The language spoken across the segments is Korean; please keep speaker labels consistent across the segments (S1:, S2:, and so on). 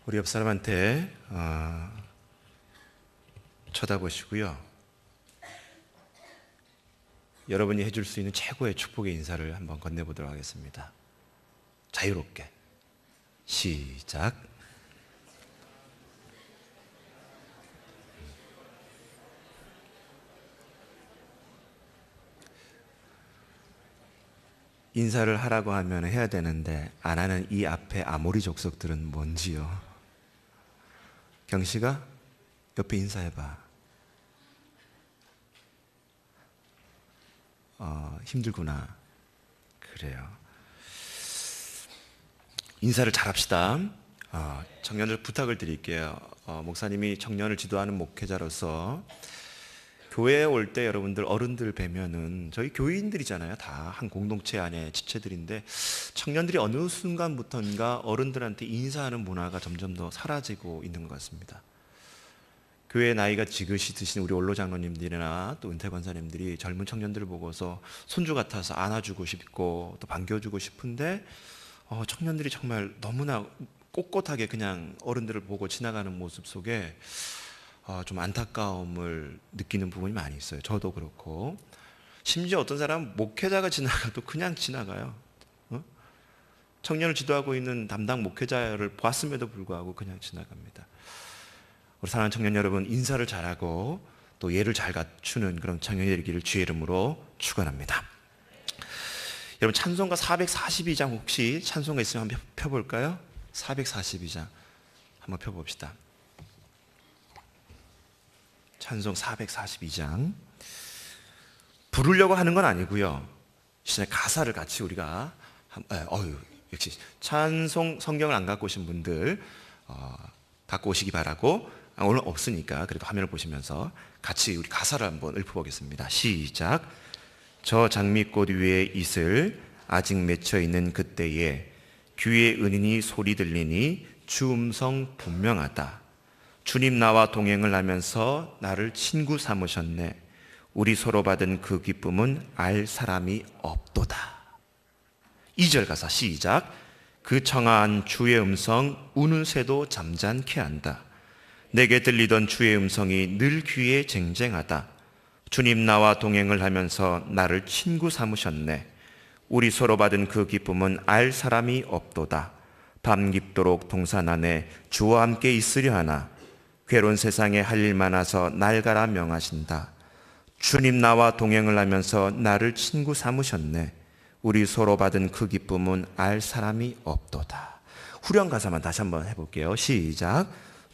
S1: 우리 옆 사람한테 쳐다보시고요. 여러분이 해줄 수 있는 최고의 축복의 인사를 한번 건네보도록 하겠습니다. 자유롭게. 시작. 인사를 하라고 하면 해야 되는데 안 하는 이 앞에 아모리 족속들은 뭔지요? 경씨가 옆에 인사해봐. 힘들구나. 그래요. 인사를 잘합시다. 청년들 부탁을 드릴게요. 목사님이 청년을 지도하는 목회자로서 교회에 올 때 여러분들 어른들 뵈면은 저희 교인들이잖아요. 다 한 공동체 안에 지체들인데 청년들이 어느 순간부터인가 어른들한테 인사하는 문화가 점점 더 사라지고 있는 것 같습니다. 교회 나이가 지긋이 드신 우리 원로 장로님들이나 또 은퇴 권사님들이 젊은 청년들을 보고서 손주 같아서 안아주고 싶고 또 반겨주고 싶은데 청년들이 정말 너무나 꼿꼿하게 그냥 어른들을 보고 지나가는 모습 속에 좀 안타까움을 느끼는 부분이 많이 있어요. 저도 그렇고. 심지어 어떤 사람은 목회자가 지나가도 그냥 지나가요. 청년을 지도하고 있는 담당 목회자를 보았음에도 불구하고 그냥 지나갑니다. 우리 사랑하는 청년 여러분, 인사를 잘하고 또 예를 잘 갖추는 그런 청년이 되기를 주의 이름으로 축원합니다. 여러분, 찬송가 442장 혹시 찬송가 있으면 한번 펴볼까요? 442장 한번 펴봅시다. 찬송 442장. 부르려고 하는 건 아니고요. 진짜 가사를 같이 우리가 역시 찬송 성경을 안 갖고 오신 분들 갖고 오시기 바라고. 오늘 없으니까 그래도 화면을 보시면서 같이 우리 가사를 한번 읊어보겠습니다. 시작. 저 장미꽃 위에 이슬 아직 맺혀 있는 그때에 귀에 은인이 소리 들리니 주 음성 분명하다. 주님 나와 동행을 하면서 나를 친구 삼으셨네. 우리 서로 받은 그 기쁨은 알 사람이 없도다. 2절 가사 시작. 그 청아한 주의 음성 우는 새도 잠잠케 한다. 내게 들리던 주의 음성이 늘 귀에 쟁쟁하다. 주님 나와 동행을 하면서 나를 친구 삼으셨네. 우리 서로 받은 그 기쁨은 알 사람이 없도다. 밤 깊도록 동산 안에 주와 함께 있으려 하나. 괴로운 세상에 할 일 많아서 날 가라 명하신다. 주님 나와 동행을 하면서 나를 친구 삼으셨네. 우리 서로 받은 그 기쁨은 알 사람이 없도다. 후렴 가사만 다시 한번 해볼게요. 시작.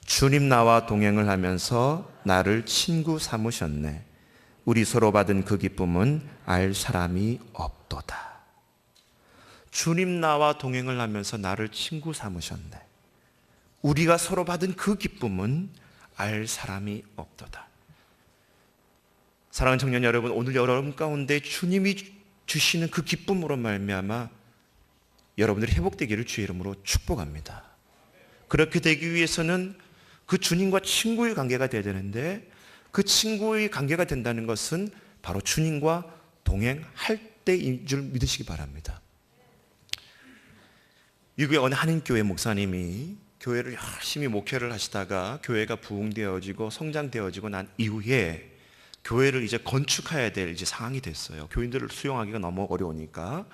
S1: 주님 나와 동행을 하면서 나를 친구 삼으셨네. 우리 서로 받은 그 기쁨은 알 사람이 없도다. 주님 나와 동행을 하면서 나를 친구 삼으셨네. 우리가 서로 받은 그 기쁨은 알 사람이 없도다. 사랑하는 청년 여러분, 오늘 여러분 가운데 주님이 주시는 그 기쁨으로 말미암아 여러분들이 회복되기를 주의 이름으로 축복합니다. 그렇게 되기 위해서는 그 주님과 친구의 관계가 되어야 되는데 그 친구의 관계가 된다는 것은 바로 주님과 동행할 때인 줄 믿으시기 바랍니다. 미국의 어느 한인교회 목사님이 교회를 열심히 목회를 하시다가 교회가 부흥되어지고 성장되어지고 난 이후에 교회를 이제 건축해야 될 이제 상황이 됐어요. 교인들을 수용하기가 너무 어려우니까.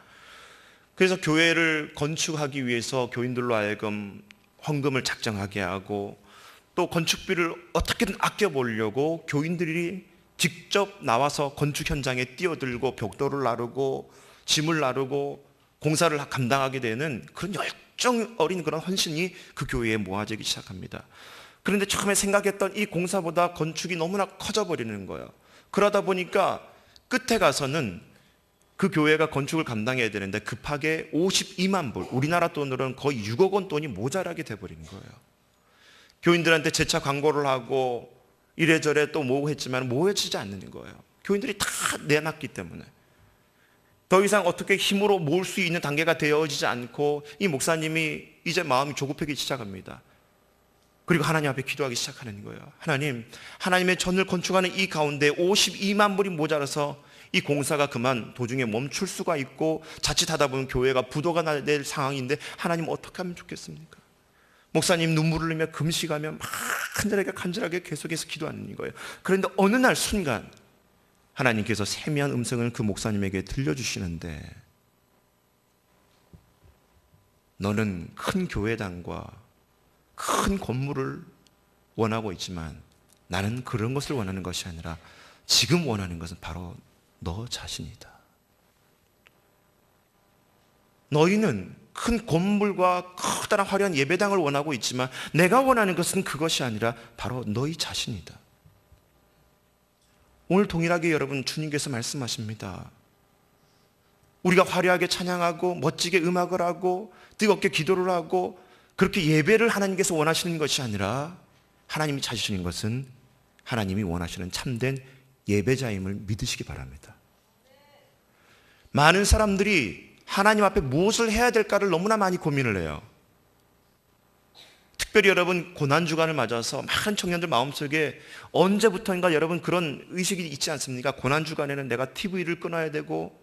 S1: 그래서 교회를 건축하기 위해서 교인들로 하여금 헌금을 작정하게 하고 또 건축비를 어떻게든 아껴보려고 교인들이 직접 나와서 건축 현장에 뛰어들고 벽돌을 나르고 짐을 나르고 공사를 감당하게 되는 그런 열정 어린 그런 헌신이 그 교회에 모아지기 시작합니다. 그런데 처음에 생각했던 이 공사보다 건축이 너무나 커져버리는 거예요. 그러다 보니까 끝에 가서는 그 교회가 건축을 감당해야 되는데 급하게 52만 불, 우리나라 돈으로는 거의 6억 원 돈이 모자라게 돼버린 거예요. 교인들한테 재차 광고를 하고 이래저래 또 모으고 했지만 모여지지 않는 거예요. 교인들이 다 내놨기 때문에. 더 이상 어떻게 힘으로 모을 수 있는 단계가 되어지지 않고 이 목사님이 이제 마음이 조급해지기 시작합니다. 그리고 하나님 앞에 기도하기 시작하는 거예요. 하나님, 하나님의 전을 건축하는 이 가운데 52만 불이 모자라서 이 공사가 그만 도중에 멈출 수가 있고 자칫하다 보면 교회가 부도가 될 상황인데 하나님 어떻게 하면 좋겠습니까? 목사님 눈물을 흘리며 금식하며 막 간절하게 계속해서 기도하는 거예요. 그런데 어느 날 순간 하나님께서 세미한 음성을 그 목사님에게 들려주시는데, 너는 큰 교회당과 큰 건물을 원하고 있지만 나는 그런 것을 원하는 것이 아니라 지금 원하는 것은 바로 너 자신이다. 너희는 큰 건물과 커다란 화려한 예배당을 원하고 있지만 내가 원하는 것은 그것이 아니라 바로 너희 자신이다. 오늘 동일하게 여러분, 주님께서 말씀하십니다. 우리가 화려하게 찬양하고 멋지게 음악을 하고 뜨겁게 기도를 하고 그렇게 예배를 하나님께서 원하시는 것이 아니라 하나님이 찾으시는 것은 하나님이 원하시는 참된 예배자임을 믿으시기 바랍니다. 많은 사람들이 하나님 앞에 무엇을 해야 될까를 너무나 많이 고민을 해요. 특별히 여러분, 고난주간을 맞아서 많은 청년들 마음속에 언제부터인가 여러분 그런 의식이 있지 않습니까? 고난주간에는 내가 TV를 끊어야 되고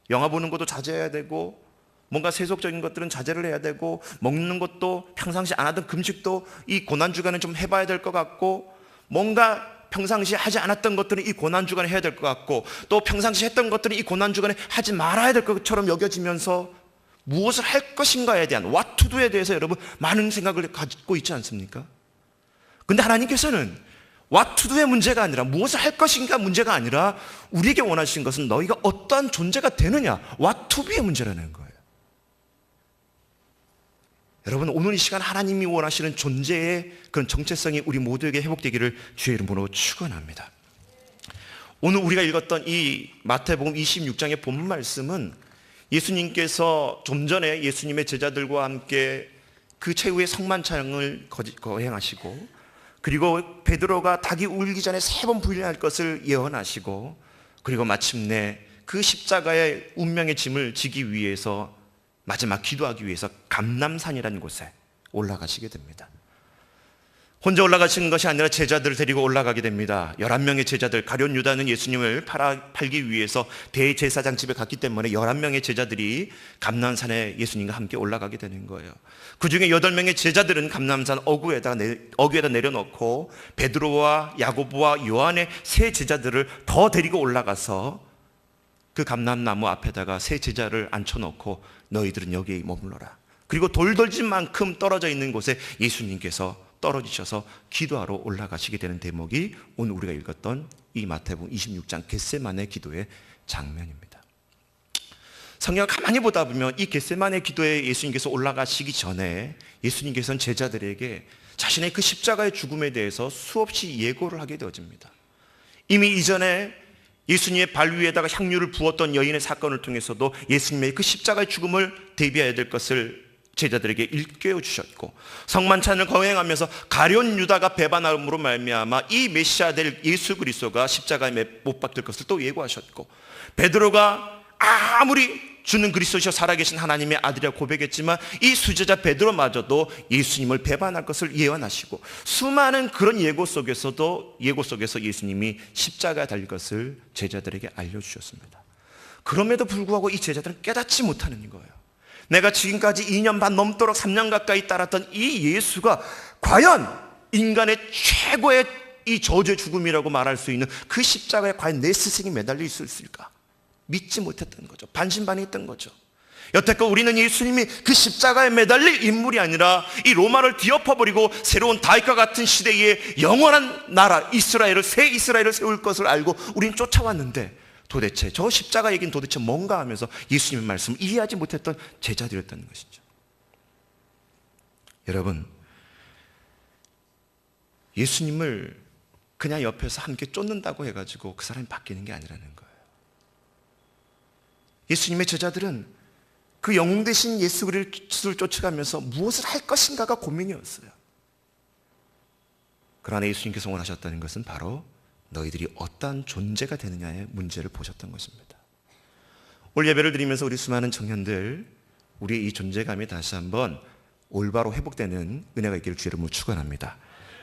S1: 영화 보는 것도 자제해야 되고 뭔가 세속적인 것들은 자제를 해야 되고 먹는 것도 평상시 안 하던 금식도 이 고난주간에 좀 해봐야 될 것 같고, 뭔가 평상시 하지 않았던 것들은 이 고난주간에 해야 될 것 같고, 또 평상시 했던 것들은 이 고난주간에 하지 말아야 될 것처럼 여겨지면서 무엇을 할 것인가에 대한 what to do에 대해서 여러분 많은 생각을 갖고 있지 않습니까? 근데 하나님께서는 what to do의 문제가 아니라 무엇을 할 것인가 문제가 아니라 우리에게 원하시는 것은 너희가 어떠한 존재가 되느냐, what to be의 문제라는 거예요. 여러분, 오늘 이 시간 하나님이 원하시는 존재의 그런 정체성이 우리 모두에게 회복되기를 주의 이름으로 축원합니다. 오늘 우리가 읽었던 이 마태복음 26장의 본 말씀은 예수님께서 좀 전에 예수님의 제자들과 함께 그 최후의 성만찬을 거행하시고, 그리고 베드로가 닭이 울기 전에 3번 부인할 것을 예언하시고, 그리고 마침내 그 십자가의 운명의 짐을 지기 위해서 마지막 기도하기 위해서 감람산이라는 곳에 올라가시게 됩니다. 혼자 올라가시는 것이 아니라 제자들을 데리고 올라가게 됩니다. 11명의 제자들, 가룟 유다는 예수님을 팔기 위해서 대제사장 집에 갔기 때문에 11명의 제자들이 감람산에 예수님과 함께 올라가게 되는 거예요. 그 중에 8명의 제자들은 감람산 어귀에다 내려놓고 베드로와 야고보와 요한의 세 제자들을 더 데리고 올라가서 그 감람나무 앞에다가 세 제자를 앉혀놓고 너희들은 여기에 머물러라. 그리고 돌돌진 만큼 떨어져 있는 곳에 예수님께서 떨어지셔서 기도하러 올라가시게 되는 대목이 오늘 우리가 읽었던 이 마태복음 26장 겟세마네 기도의 장면입니다. 성경을 가만히 보다 보면 이 겟세마네 기도에 예수님께서 올라가시기 전에 예수님께서는 제자들에게 자신의 그 십자가의 죽음에 대해서 수없이 예고를 하게 되어집니다. 이미 이전에 예수님의 발 위에다가 향유를 부었던 여인의 사건을 통해서도 예수님의 그 십자가의 죽음을 대비해야 될 것을 제자들에게 일깨워 주셨고, 성만찬을 거행하면서 가룟 유다가 배반함으로 말미암아 이 메시아 될 예수 그리스도가 십자가에 못 박힐 것을 또 예고하셨고, 베드로가 아무리 주는 그리스도시여 살아계신 하나님의 아들이라 고백했지만 이 수제자 베드로마저도 예수님을 배반할 것을 예언하시고, 수많은 그런 예고 속에서 예수님이 십자가에 달릴 것을 제자들에게 알려주셨습니다. 그럼에도 불구하고 이 제자들은 깨닫지 못하는 거예요. 내가 지금까지 2년 반 넘도록 3년 가까이 따랐던 이 예수가 과연 인간의 최고의 이 저주의 죽음이라고 말할 수 있는 그 십자가에 과연 내 스승이 매달릴 수 있을까? 믿지 못했던 거죠. 반신반의했던 거죠. 여태껏 우리는 예수님이 그 십자가에 매달릴 인물이 아니라 이 로마를 뒤엎어버리고 새로운 다윗과 같은 시대에 영원한 나라 새 이스라엘을 세울 것을 알고 우리는 쫓아왔는데, 도대체 저 십자가 얘기는 도대체 뭔가 하면서 예수님의 말씀을 이해하지 못했던 제자들이었다는 것이죠. 여러분, 예수님을 그냥 옆에서 함께 쫓는다고 해가지고 그 사람이 바뀌는 게 아니라는 거예요. 예수님의 제자들은 그 영웅 되신 예수 그리스도를 쫓아가면서 무엇을 할 것인가가 고민이었어요. 그러나 예수님께서 원하셨다는 것은 바로 너희들이 어떠한 존재가 되느냐의 문제를 보셨던 것입니다. 오늘 예배를 드리면서 우리 수많은 청년들, 우리의 이 존재감이 다시 한번 올바로 회복되는 은혜가 있기를 주의 이름으로 축원합니다.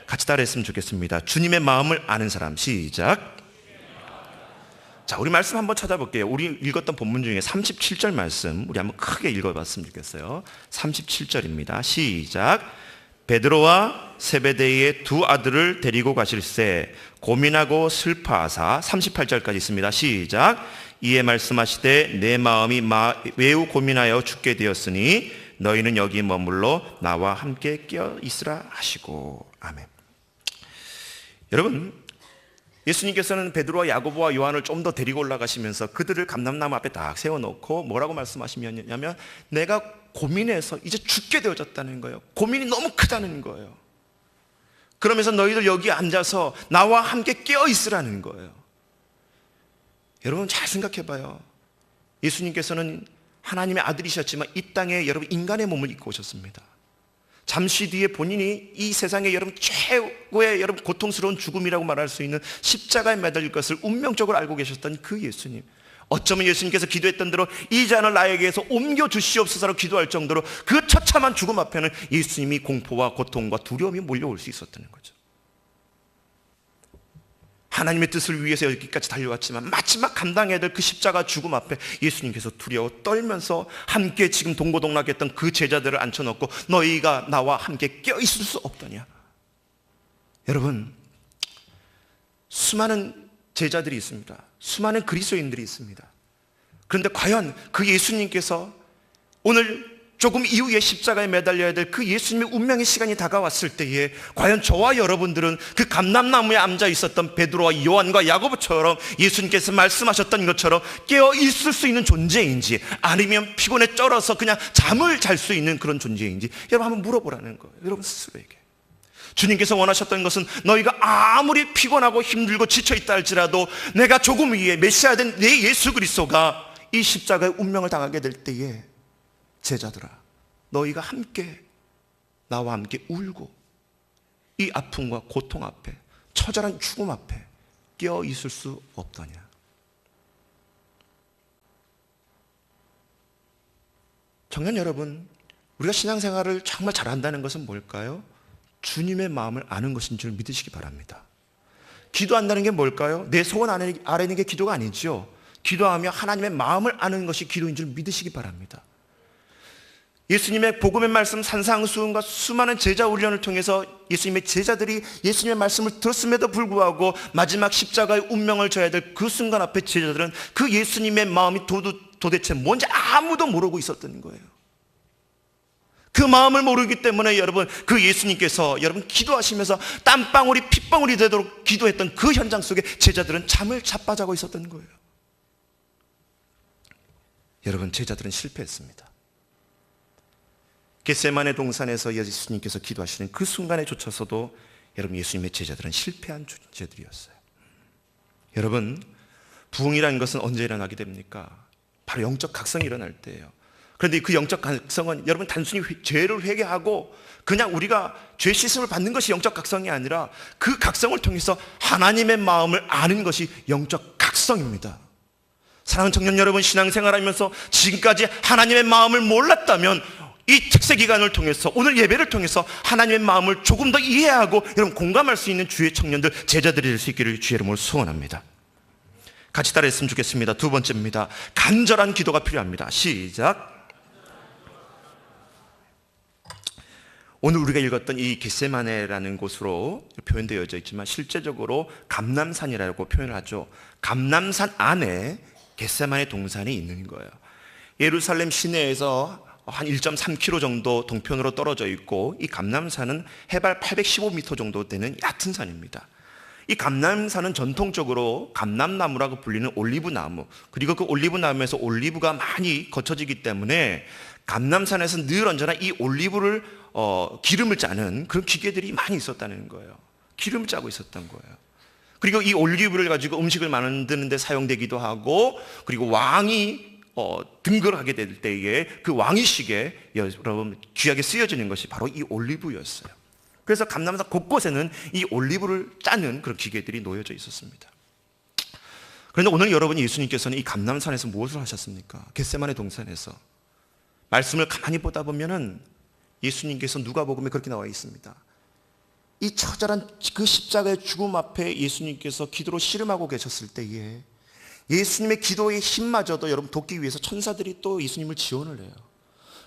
S1: 같이 따라했으면 좋겠습니다. 주님의 마음을 아는 사람. 시작. 자, 우리 말씀 한번 찾아볼게요. 우리 읽었던 본문 중에 37절 말씀 우리 한번 크게 읽어봤으면 좋겠어요. 37절입니다. 시작. 베드로와 세베대의 두 아들을 데리고 가실새 고민하고 슬퍼하사 38절까지 있습니다. 시작. 이에 말씀하시되 내 마음이 매우 고민하여 죽게 되었으니 너희는 여기 머물러 나와 함께 깨어 있으라 하시고. 아멘. 여러분, 예수님께서는 베드로와 야고보와 요한을 좀 더 데리고 올라가시면서 그들을 감람나무 앞에 딱 세워놓고 뭐라고 말씀하시냐면 내가 고민해서 이제 죽게 되어졌다는 거예요. 고민이 너무 크다는 거예요. 그러면서 너희들 여기 앉아서 나와 함께 깨어 있으라는 거예요. 여러분 잘 생각해 봐요. 예수님께서는 하나님의 아들이셨지만 이 땅에 여러분 인간의 몸을 입고 오셨습니다. 잠시 뒤에 본인이 이 세상에 여러분 최고의 여러분 고통스러운 죽음이라고 말할 수 있는 십자가에 매달릴 것을 운명적으로 알고 계셨던 그 예수님. 어쩌면 예수님께서 기도했던 대로 이 잔을 나에게서 옮겨 주시옵소서라고 기도할 정도로 그 처참한 죽음 앞에는 예수님이 공포와 고통과 두려움이 몰려올 수 있었다는 거죠. 하나님의 뜻을 위해서 여기까지 달려왔지만 마지막 감당해야 될 그 십자가 죽음 앞에 예수님께서 두려워 떨면서 함께 지금 동고동락했던 그 제자들을 앉혀놓고 너희가 나와 함께 껴있을 수 없더냐. 여러분, 수많은 제자들이 있습니다. 수많은 그리스도인들이 있습니다. 그런데 과연 그 예수님께서 오늘 조금 이후에 십자가에 매달려야 될 그 예수님의 운명의 시간이 다가왔을 때에 과연 저와 여러분들은 그 감람나무에 앉아 있었던 베드로와 요한과 야고보처럼 예수님께서 말씀하셨던 것처럼 깨어 있을 수 있는 존재인지 아니면 피곤에 쩔어서 그냥 잠을 잘 수 있는 그런 존재인지 여러분 한번 물어보라는 거예요. 여러분 스스로에게. 주님께서 원하셨던 것은 너희가 아무리 피곤하고 힘들고 지쳐있다 할지라도 내가 조금 위에 메시아된 내 예수 그리스도가 이 십자가의 운명을 당하게 될 때에 제자들아, 너희가 함께 나와 함께 울고 이 아픔과 고통 앞에 처절한 죽음 앞에 깨어 있을 수 없더냐. 청년 여러분, 우리가 신앙생활을 정말 잘한다는 것은 뭘까요? 주님의 마음을 아는 것인 줄 믿으시기 바랍니다. 기도한다는 게 뭘까요? 내 소원 아래는 게 기도가 아니죠. 기도하며 하나님의 마음을 아는 것이 기도인 줄 믿으시기 바랍니다. 예수님의 복음의 말씀 산상수훈과 수많은 제자 훈련을 통해서 예수님의 제자들이 예수님의 말씀을 들었음에도 불구하고 마지막 십자가의 운명을 져야 될 그 순간 앞에 제자들은 그 예수님의 마음이 도대체 뭔지 아무도 모르고 있었던 거예요. 그 마음을 모르기 때문에 여러분 그 예수님께서 여러분 기도하시면서 땀방울이 핏방울이 되도록 기도했던 그 현장 속에 제자들은 잠을 자빠자고 있었던 거예요. 여러분 제자들은 실패했습니다. 겟세마네 동산에서 예수님께서 기도하시는 그 순간에 조차서도 여러분 예수님의 제자들은 실패한 존재들이었어요. 여러분 부흥이라는 것은 언제 일어나게 됩니까? 바로 영적 각성이 일어날 때예요. 그런데 그 영적 각성은 여러분 단순히 죄를 회개하고 그냥 우리가 죄 씻음을 받는 것이 영적 각성이 아니라 그 각성을 통해서 하나님의 마음을 아는 것이 영적 각성입니다. 사랑하는 청년 여러분, 신앙생활하면서 지금까지 하나님의 마음을 몰랐다면 이 특세 기간을 통해서 오늘 예배를 통해서 하나님의 마음을 조금 더 이해하고 여러분 공감할 수 있는 주의 청년들 제자들이 될 수 있기를 주의 이름으로 소원합니다. 같이 따라했으면 좋겠습니다. 두 번째입니다. 간절한 기도가 필요합니다. 시작. 오늘 우리가 읽었던 이 겟세마네라는 곳으로 표현되어져 있지만 실제적으로 감람산이라고 표현을 하죠. 감람산 안에 겟세마네 동산이 있는 거예요. 예루살렘 시내에서 한 1.3km 정도 동편으로 떨어져 있고 이 감람산은 해발 815m 정도 되는 얕은 산입니다. 이 감람산은 전통적으로 감람나무라고 불리는 올리브나무, 그리고 그 올리브나무에서 올리브가 많이 거쳐지기 때문에 감람산에서 늘 언제나 이 올리브를 기름을 짜는 그런 기계들이 많이 있었다는 거예요. 기름을 짜고 있었던 거예요. 그리고 이 올리브를 가지고 음식을 만드는 데 사용되기도 하고, 그리고 왕이 등극하게 될 때에 그 왕의식에 여러분 귀하게 쓰여지는 것이 바로 이 올리브였어요. 그래서 감람산 곳곳에는 이 올리브를 짜는 그런 기계들이 놓여져 있었습니다. 그런데 오늘 여러분 예수님께서는 이 감람산에서 무엇을 하셨습니까? 겟세마네 동산에서 말씀을 가만히 보다 보면은 예수님께서 누가복음에 그렇게 나와 있습니다. 이 처절한 그 십자가의 죽음 앞에 예수님께서 기도로 씨름하고 계셨을 때에 예수님의 기도의 힘마저도 여러분 돕기 위해서 천사들이 또 예수님을 지원을 해요.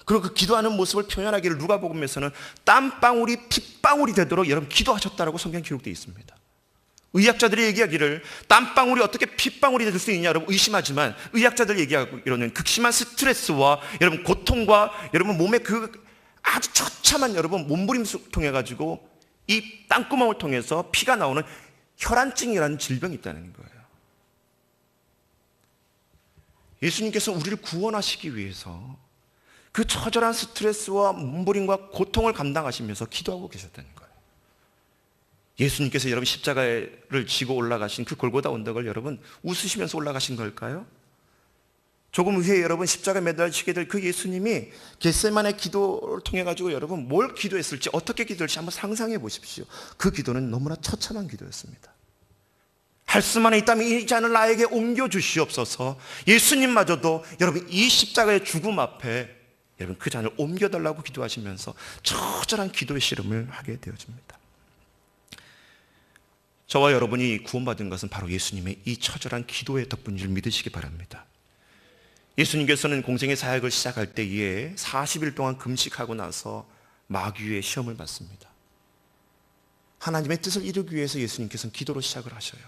S1: 그리고 그 기도하는 모습을 표현하기를 누가복음에서는 땀방울이 핏방울이 되도록 여러분 기도하셨다라고 성경 기록되어 있습니다. 의학자들이 얘기하기를 땀방울이 어떻게 핏방울이 될 수 있냐 여러분 의심하지만, 의학자들 얘기하고 이러는 극심한 스트레스와 여러분 고통과 여러분 몸의 그 아주 처참한 여러분 몸부림을 통해 가지고 이 땀구멍을 통해서 피가 나오는 혈안증이라는 질병이 있다는 거예요. 예수님께서 우리를 구원하시기 위해서 그 처절한 스트레스와 몸부림과 고통을 감당하시면서 기도하고 계셨다는 거예요. 예수님께서 여러분 십자가를 지고 올라가신 그 골고다 언덕을 여러분 웃으시면서 올라가신 걸까요? 조금 후에 여러분 십자가에 매달리시게 될 그 예수님이 겟세마네 기도를 통해 가지고 여러분 뭘 기도했을지, 어떻게 기도했을지 한번 상상해 보십시오. 그 기도는 너무나 처참한 기도였습니다. 할 수만 있다면 이 잔을 나에게 옮겨 주시옵소서. 예수님마저도 여러분 이 십자가의 죽음 앞에 여러분 그 잔을 옮겨달라고 기도하시면서 처절한 기도의 씨름을 하게 되어집니다. 저와 여러분이 구원받은 것은 바로 예수님의 이 처절한 기도의 덕분인 줄 믿으시기 바랍니다. 예수님께서는 공생의 사역을 시작할 때에 40일 동안 금식하고 나서 마귀의 시험을 받습니다. 하나님의 뜻을 이루기 위해서 예수님께서는 기도로 시작을 하셔요.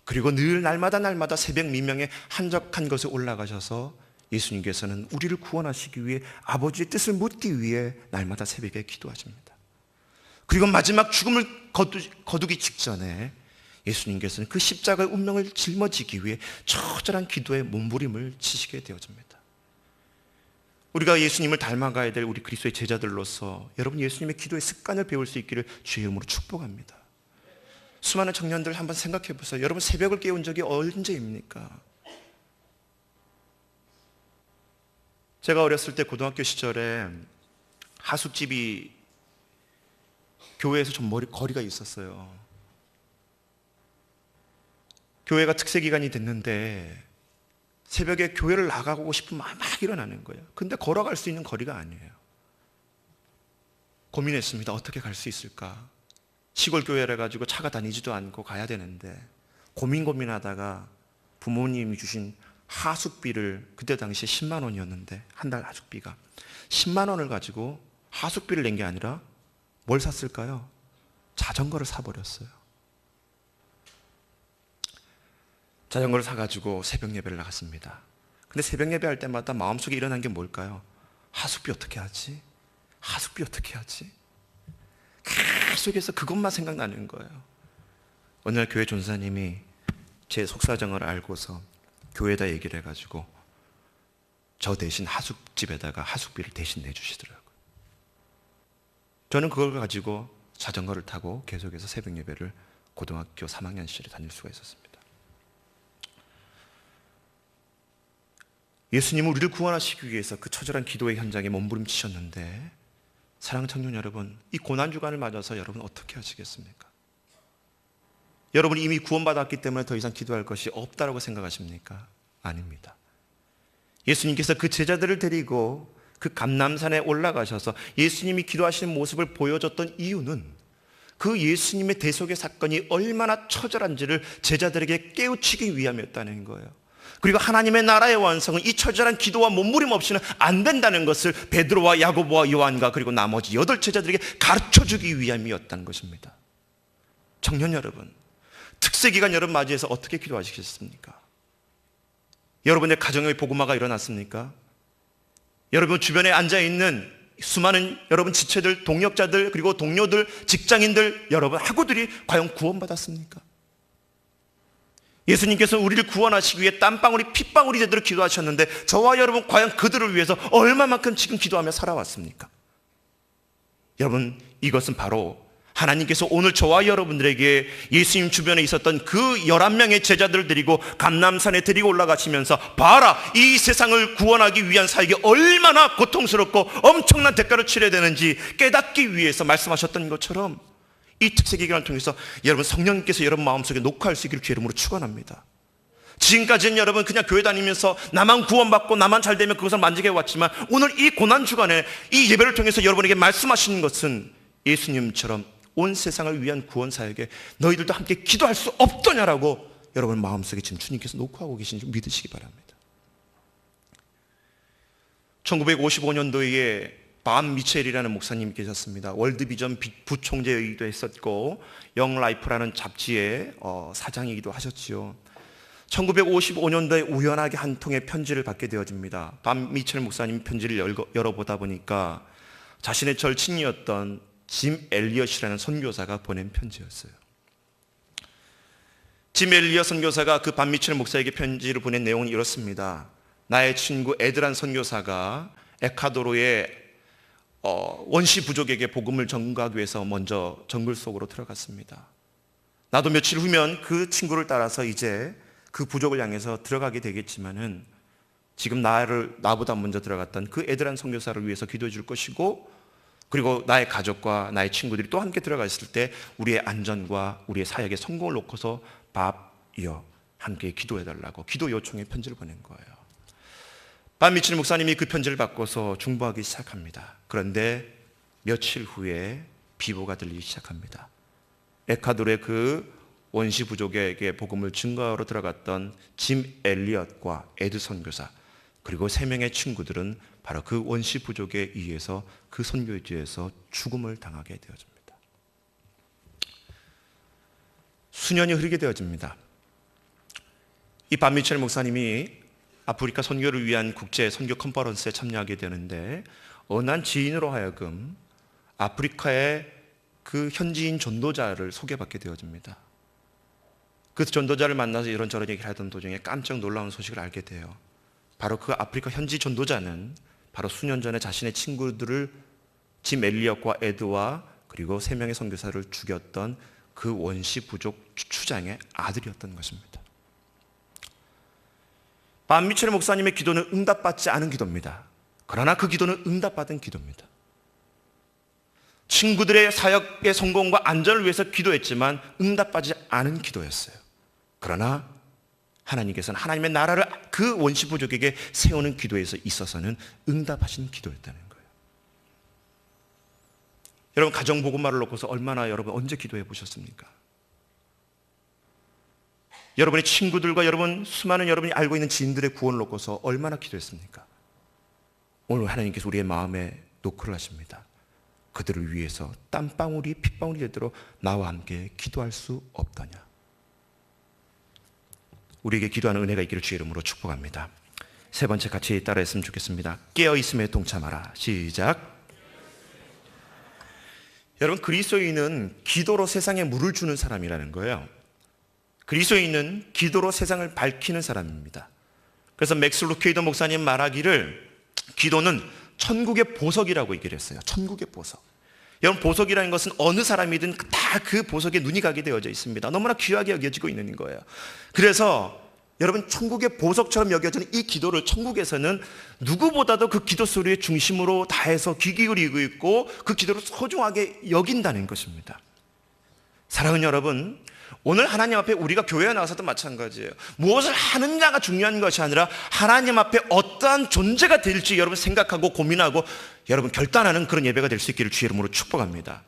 S1: 그리고 늘 날마다 새벽 미명에 한적한 곳에 올라가셔서 예수님께서는 우리를 구원하시기 위해 아버지의 뜻을 묻기 위해 날마다 새벽에 기도하십니다. 그리고 마지막 죽음을 거두기 직전에 예수님께서는 그 십자가의 운명을 짊어지기 위해 처절한 기도에 몸부림을 치시게 되어집니다. 우리가 예수님을 닮아가야 될 우리 그리스도의 제자들로서 여러분 예수님의 기도의 습관을 배울 수 있기를 주의 이름으로 축복합니다. 수많은 청년들 한번 생각해 보세요. 여러분 새벽을 깨운 적이 언제입니까? 제가 어렸을 때 고등학교 시절에 하숙집이 교회에서 좀 거리가 있었어요. 교회가 특세 기간이 됐는데 새벽에 교회를 나가고 싶은 마음이 막 일어나는 거예요. 근데 걸어갈 수 있는 거리가 아니에요. 고민했습니다. 어떻게 갈 수 있을까? 시골 교회라 가지고 차가 다니지도 않고 가야 되는데 고민하다가 부모님이 주신 하숙비를, 그때 당시에 10만 원이었는데 한 달 하숙비가 10만 원을 가지고 하숙비를 낸 게 아니라 뭘 샀을까요? 자전거를 사버렸어요. 자전거를 사가지고 새벽 예배를 나갔습니다. 근데 새벽 예배할 때마다 마음속에 일어난 게 뭘까요? 하숙비 어떻게 하지? 하숙비 어떻게 하지? 계속해서 그것만 생각나는 거예요. 어느 날 교회 전사님이 제 속사정을 알고서 교회에다 얘기를 해가지고 저 대신 하숙집에다가 하숙비를 대신 내주시더라고요. 저는 그걸 가지고 자전거를 타고 계속해서 새벽 예배를 고등학교 3학년 시절에 다닐 수가 있었습니다. 예수님은 우리를 구원하시기 위해서 그 처절한 기도의 현장에 몸부림치셨는데, 사랑하는 청년 여러분, 이 고난주간을 맞아서 여러분 어떻게 하시겠습니까? 여러분이 이미 구원받았기 때문에 더 이상 기도할 것이 없다고 생각하십니까? 아닙니다. 예수님께서 그 제자들을 데리고 그 감람산에 올라가셔서 예수님이 기도하시는 모습을 보여줬던 이유는 그 예수님의 대속의 사건이 얼마나 처절한지를 제자들에게 깨우치기 위함이었다는 거예요. 그리고 하나님의 나라의 완성은 이 처절한 기도와 몸부림 없이는 안 된다는 것을 베드로와 야고보와 요한과 그리고 나머지 8 제자들에게 가르쳐주기 위함이었다는 것입니다. 청년 여러분, 특세기간 여러분 맞이해서 어떻게 기도하시겠습니까? 여러분의 가정에 복음화가 일어났습니까? 여러분 주변에 앉아있는 수많은 여러분 지체들, 동역자들, 그리고 동료들, 직장인들, 여러분 학우들이 과연 구원받았습니까? 예수님께서 우리를 구원하시기 위해 땀방울이 핏방울이 되도록 기도하셨는데 저와 여러분 과연 그들을 위해서 얼마만큼 지금 기도하며 살아왔습니까? 여러분, 이것은 바로 하나님께서 오늘 저와 여러분들에게 예수님 주변에 있었던 그 11명의 제자들을 데리고 감람산에 데리고 올라가시면서 봐라, 이 세상을 구원하기 위한 사역이 얼마나 고통스럽고 엄청난 대가를 치러야 되는지 깨닫기 위해서 말씀하셨던 것처럼 이 특세기간을 통해서 여러분 성령님께서 여러분 마음속에 녹화할 수 있기를 주의 이름으로 축원합니다. 지금까지는 여러분 그냥 교회 다니면서 나만 구원받고 나만 잘 되면 그것을 만족해 왔지만 오늘 이 고난주간에 이 예배를 통해서 여러분에게 말씀하시는 것은 예수님처럼 온 세상을 위한 구원 사역에 너희들도 함께 기도할 수 없더냐라고 여러분 마음속에 지금 주님께서 녹화하고 계신 줄 믿으시기 바랍니다. 1955년도에 밤 미첼이라는 목사님이 계셨습니다. 월드비전 부총재이기도 했었고 영라이프라는 잡지의 사장이기도 하셨지요. 1955년도에 우연하게 한 통의 편지를 받게 되어집니다. 밤 미첼 목사님 편지를 열어보다 보니까 자신의 절친이었던 짐 엘리엇이라는 선교사가 보낸 편지였어요. 짐 엘리엇 선교사가 그 밤 미첼 목사에게 편지를 보낸 내용은 이렇습니다. 나의 친구 에드란 선교사가 에콰도르의 원시 부족에게 복음을 전가하기 위해서 먼저 정글 속으로 들어갔습니다. 나도 며칠 후면 그 친구를 따라서 이제 그 부족을 향해서 들어가게 되겠지만은 지금 나보다 먼저 들어갔던 그 에드란 선교사를 위해서 기도해 줄 것이고, 그리고 나의 가족과 나의 친구들이 또 함께 들어가 있을 때 우리의 안전과 우리의 사역의 성공을 놓고서 밥이여 함께 기도해 달라고 기도 요청의 편지를 보낸 거예요. 밤 미칠 목사님이 그 편지를 받고서 중보하기 시작합니다. 그런데 며칠 후에 비보가 들리기 시작합니다. 에콰도르의 그 원시 부족에게 복음을 증거하러 들어갔던 짐 엘리엇과 에드 선교사 그리고 3명의 친구들은 바로 그 원시 부족에 의해서 그 선교지에서 죽음을 당하게 되어집니다. 수년이 흐르게 되어집니다. 이 밤 미첼 목사님이 아프리카 선교를 위한 국제 선교 컨퍼런스에 참여하게 되는데 어느 한 지인으로 하여금 아프리카의 그 현지인 전도자를 소개받게 되어집니다. 그 전도자를 만나서 이런저런 얘기를 하던 도중에 깜짝 놀라운 소식을 알게 돼요. 바로 그 아프리카 현지 전도자는 바로 수년 전에 자신의 친구들을 짐 엘리엇과 에드와 그리고 3명의 선교사를 죽였던 그 원시 부족 추장의 아들이었던 것입니다. 밤 미첼 목사님의 기도는 응답받지 않은 기도입니다. 그러나 그 기도는 응답받은 기도입니다. 친구들의 사역의 성공과 안전을 위해서 기도했지만 응답받지 않은 기도였어요. 그러나 하나님께서는 하나님의 나라를 그 원시 부족에게 세우는 기도에 있어서는 응답하신 기도였다는 거예요. 여러분, 가정복음화를 놓고서 얼마나 여러분 언제 기도해 보셨습니까? 여러분의 친구들과 여러분 수많은 여러분이 알고 있는 지인들의 구원을 놓고서 얼마나 기도했습니까? 오늘 하나님께서 우리의 마음에 노크를 하십니다. 그들을 위해서 땀방울이 핏방울이 되도록 나와 함께 기도할 수 없더냐. 우리에게 기도하는 은혜가 있기를 주의 이름으로 축복합니다. 세 번째 같이 따라했으면 좋겠습니다. 깨어있음에 동참하라. 시작. 여러분, 그리스도인은 기도로 세상에 물을 주는 사람이라는 거예요. 그리스도인은 기도로 세상을 밝히는 사람입니다. 그래서 맥스 루케이더 목사님 말하기를 기도는 천국의 보석이라고 얘기를 했어요. 천국의 보석. 여러분, 보석이라는 것은 어느 사람이든 다 그 보석에 눈이 가게 되어져 있습니다. 너무나 귀하게 여겨지고 있는 거예요. 그래서 여러분, 천국의 보석처럼 여겨지는 이 기도를 천국에서는 누구보다도 그 기도 소리의 중심으로 다해서 귀 기울이고 있고 그 기도를 소중하게 여긴다는 것입니다. 사랑하는 여러분, 오늘 하나님 앞에 우리가 교회에 나와서도 마찬가지예요. 무엇을 하느냐가 중요한 것이 아니라 하나님 앞에 어떠한 존재가 될지 여러분 생각하고 고민하고 여러분 결단하는 그런 예배가 될 수 있기를 주의 이름으로 축복합니다.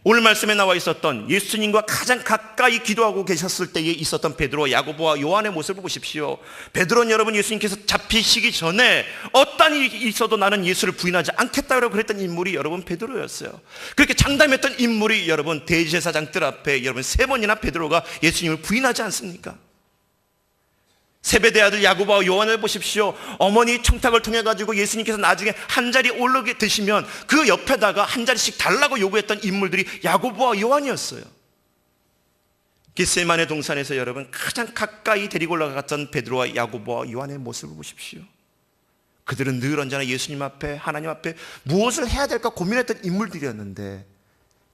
S1: 오늘 말씀에 나와 있었던 예수님과 가장 가까이 기도하고 계셨을 때에 있었던 베드로, 야고보와 요한의 모습을 보십시오. 베드로는 여러분 예수님께서 잡히시기 전에 어떤 일이 있어도 나는 예수를 부인하지 않겠다고 그랬던 인물이 여러분 베드로였어요. 그렇게 장담했던 인물이 여러분 대제사장 뜰 앞에 여러분 3번이나 베드로가 예수님을 부인하지 않습니까? 세베대 아들 야고보와 요한을 보십시오. 어머니 청탁을 통해 가지고 예수님께서 나중에 한 자리 올르게 드시면 그 옆에다가 한 자리씩 달라고 요구했던 인물들이 야고보와 요한이었어요. 겟세마네 동산에서 여러분 가장 가까이 데리고 올라갔던 베드로와 야고보와 요한의 모습을 보십시오. 그들은 늘 언제나 예수님 앞에 하나님 앞에 무엇을 해야 될까 고민했던 인물들이었는데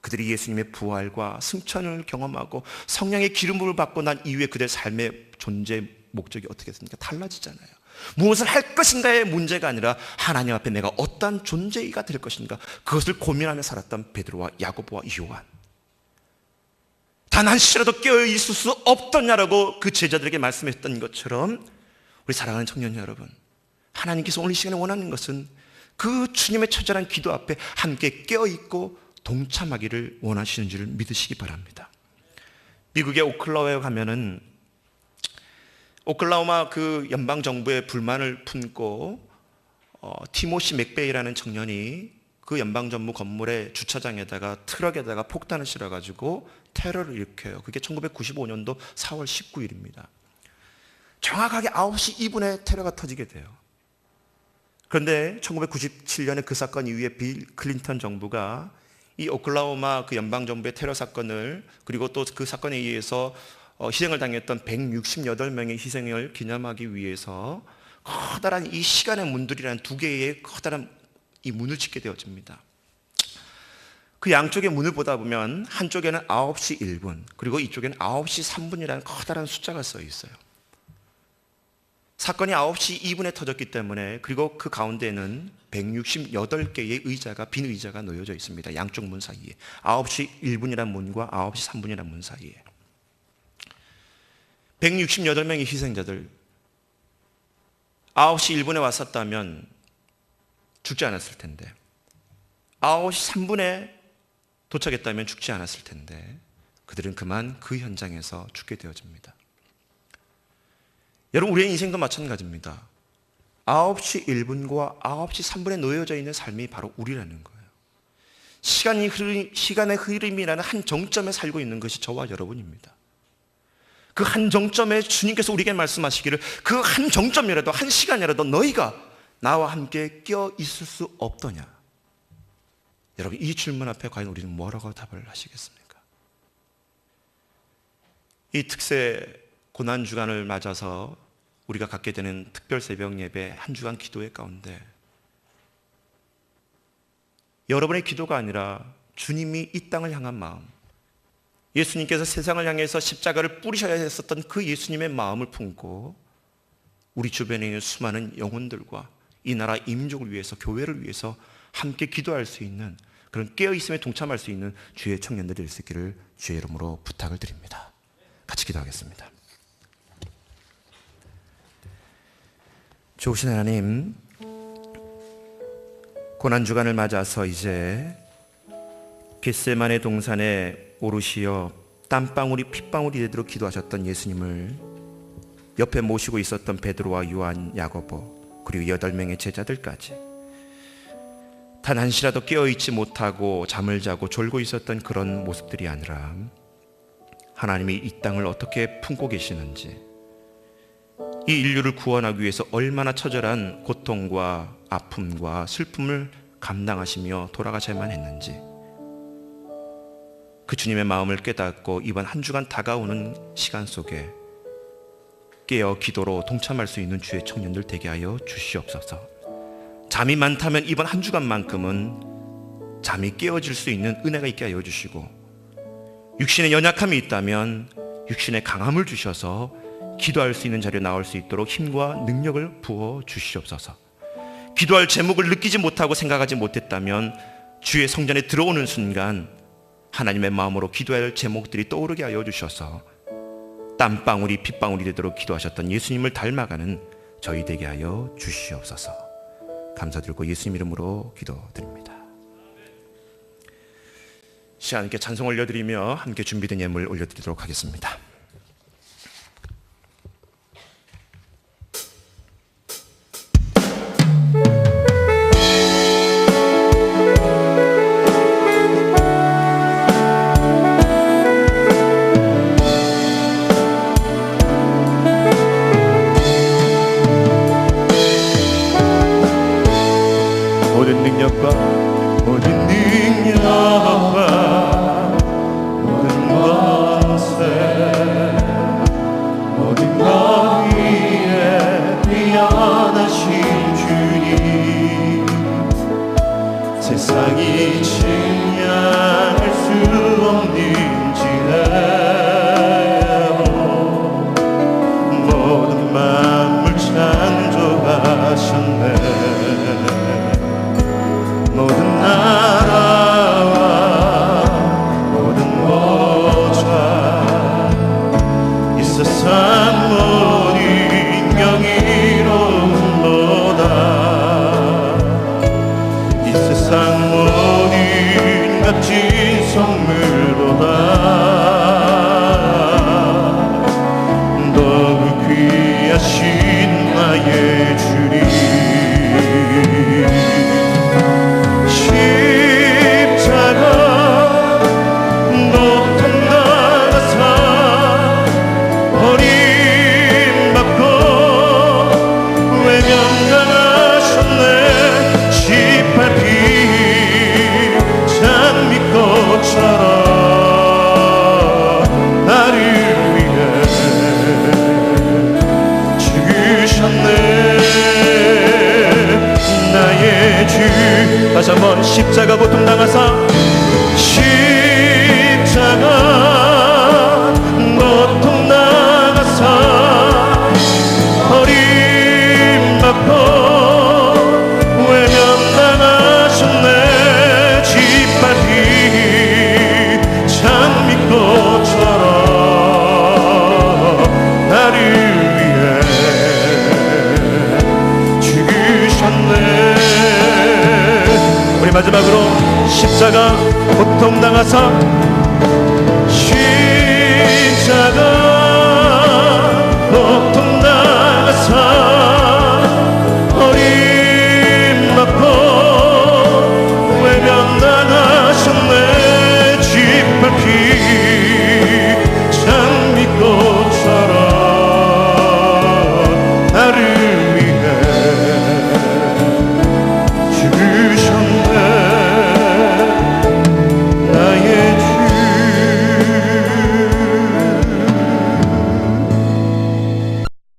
S1: 그들이 예수님의 부활과 승천을 경험하고 성령의 기름부음을 받고 난 이후에 그들의 삶의 존재 목적이 어떻게 됐습니까? 달라지잖아요. 무엇을 할 것인가의 문제가 아니라 하나님 앞에 내가 어떠한 존재가 될 것인가 그것을 고민하며 살았던 베드로와 야고보와 요한. 단 한 시라도 깨어 있을 수 없더냐라고 그 제자들에게 말씀했던 것처럼 우리 사랑하는 청년 여러분, 하나님께서 오늘 이 시간에 원하는 것은 그 주님의 처절한 기도 앞에 함께 깨어 있고 동참하기를 원하시는 줄 믿으시기 바랍니다. 미국의 오클라호마에 가면은 오클라호마 그 연방 정부에 불만을 품고 티모시 맥베이라는 청년이 그 연방정부 건물의 주차장에다가 트럭에다가 폭탄을 실어가지고 테러를 일으켜요. 그게 1995년도 4월 19일입니다. 정확하게 9시 2분에 테러가 터지게 돼요. 그런데 1997년에 그 사건 이후에 빌 클린턴 정부가 이 오클라호마 그 연방정부의 테러 사건을, 그리고 또 그 사건에 의해서 희생을 당했던 168명의 희생을 기념하기 위해서 커다란 이 시간의 문들이라는 두 개의 커다란 이 문을 짓게 되어집니다. 그 양쪽의 문을 보다 보면 한쪽에는 9시 1분, 그리고 이쪽에는 9시 3분이라는 커다란 숫자가 써 있어요. 사건이 9시 2분에 터졌기 때문에, 그리고 그 가운데는 168개의 의자가, 빈 의자가 놓여져 있습니다. 양쪽 문 사이에. 9시 1분이라는 문과 9시 3분이라는 문 사이에 168명의 희생자들, 9시 1분에 왔었다면 죽지 않았을 텐데, 9시 3분에 도착했다면 죽지 않았을 텐데, 그들은 그만 그 현장에서 죽게 되어집니다. 여러분, 우리의 인생도 마찬가지입니다. 9시 1분과 9시 3분에 놓여져 있는 삶이 바로 우리라는 거예요. 시간의 흐름이라는 한 정점에 살고 있는 것이 저와 여러분입니다. 그 한 정점에 주님께서 우리에게 말씀하시기를, 그 한 정점이라도, 한 시간이라도 너희가 나와 함께 껴 있을 수 없더냐. 여러분, 이 질문 앞에 과연 우리는 뭐라고 답을 하시겠습니까? 이 특세 고난주간을 맞아서 우리가 갖게 되는 특별 새벽 예배, 한 주간 기도회 가운데 여러분의 기도가 아니라 주님이 이 땅을 향한 마음, 예수님께서 세상을 향해서 십자가를 뿌리셔야 했었던 그 예수님의 마음을 품고 우리 주변에 있는 수많은 영혼들과 이 나라 이민족을 위해서, 교회를 위해서 함께 기도할 수 있는 그런 깨어있음에 동참할 수 있는 주의 청년들이 될 수 있기를 주의 이름으로 부탁을 드립니다. 같이 기도하겠습니다. 좋으신 하나님, 고난주간을 맞아서 이제 겟세마네 동산에 오르시어 땀방울이 핏방울이 되도록 기도하셨던 예수님을 옆에 모시고 있었던 베드로와 요한, 야고보, 그리고 8명의 제자들까지 단 한시라도 깨어있지 못하고 잠을 자고 졸고 있었던 그런 모습들이 아니라 하나님이 이 땅을 어떻게 품고 계시는지, 이 인류를 구원하기 위해서 얼마나 처절한 고통과 아픔과 슬픔을 감당하시며 돌아가셔야만 했는지, 그 주님의 마음을 깨닫고 이번 한 주간 다가오는 시간 속에 깨어 기도로 동참할 수 있는 주의 청년들 되게 하여 주시옵소서. 잠이 많다면 이번 한 주간만큼은 잠이 깨어질 수 있는 은혜가 있게 하여 주시고, 육신의 연약함이 있다면 육신의 강함을 주셔서 기도할 수 있는 자리에 나올 수 있도록 힘과 능력을 부어 주시옵소서. 기도할 제목을 느끼지 못하고 생각하지 못했다면 주의 성전에 들어오는 순간 하나님의 마음으로 기도할 제목들이 떠오르게 하여 주셔서 땀방울이 핏방울이 되도록 기도하셨던 예수님을 닮아가는 저희 되게 하여 주시옵소서. 감사드리고 예수님 이름으로 기도드립니다. 시간 함께 찬송 올려드리며 함께 준비된 예물 올려드리도록 하겠습니다.
S2: 세상이 측량할 수 없는 지혜로 모든 만물 창조하셨네. 모든 나라와 모든 보좌, 이 세상 모든 영이로다. 이 세상 모든 값진 선물 나의 주. 다시 한번 십자가 고통당하사 십자가 고통당하사 버림받고 외면당하셨네. 짓밟힌 장미꽃처럼 나를 위해 죽으셨네. 우리 마지막으로 십자가 고통당하사